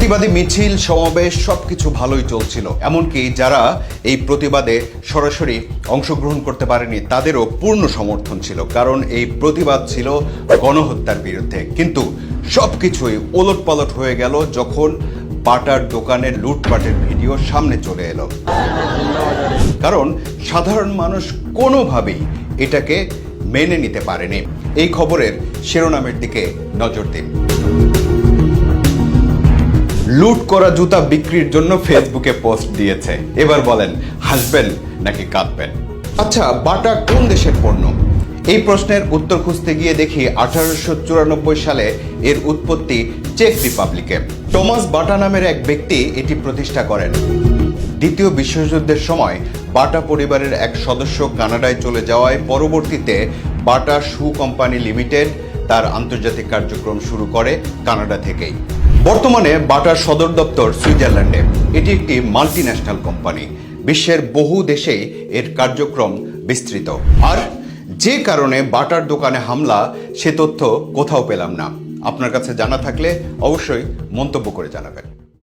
প্রতিবাদী মিছিল, সমাবেশ সবকিছু ভালোই চলছিল। এমনকি যারা এই প্রতিবাদে সরাসরি অংশগ্রহণ করতে পারেনি তাদেরও পূর্ণ সমর্থন ছিল, কারণ এই প্রতিবাদ ছিল গণহত্যার বিরুদ্ধে। কিন্তু সবকিছুই ওলটপালট হয়ে গেল যখন বাটার দোকানের লুটপাটের ভিডিও সামনে চলে এলো। কারণ সাধারণ মানুষ কোনোভাবেই এটাকে মেনে নিতে পারেনি। এই খবরের শিরোনামের দিকে নজর দিন। লুট করা জুতা বিক্রির জন্য ফেসবুকে পোস্ট দিয়েছে। এবার বলেন, হাসবেন নাকি কাঁদবেন? আচ্ছা, বাটা কোন দেশের পণ্য? এই প্রশ্নের উত্তর খুঁজতে গিয়ে দেখি 1894 সালে এর উৎপত্তি চেক রিপাবলিকে। টমাস বাটা নামের এক ব্যক্তি এটি প্রতিষ্ঠা করেন। দ্বিতীয় বিশ্বযুদ্ধের সময় বাটা পরিবারের এক সদস্য কানাডায় চলে যাওয়ায় পরবর্তীতে বাটা শু কোম্পানি লিমিটেড তার আন্তর্জাতিক কার্যক্রম শুরু করে কানাডা থেকেই। বর্তমানে বাটার সদর দপ্তর সুইজারল্যান্ডে। এটি একটি মাল্টিন্যাশনাল কোম্পানি। বিশ্বের বহু দেশেই এর কার্যক্রম বিস্তৃত। আর যে কারণে বাটার দোকানে হামলা, সে তথ্য কোথাও পেলাম না। আপনার কাছে জানা থাকলে অবশ্যই মন্তব্য করে জানাবেন।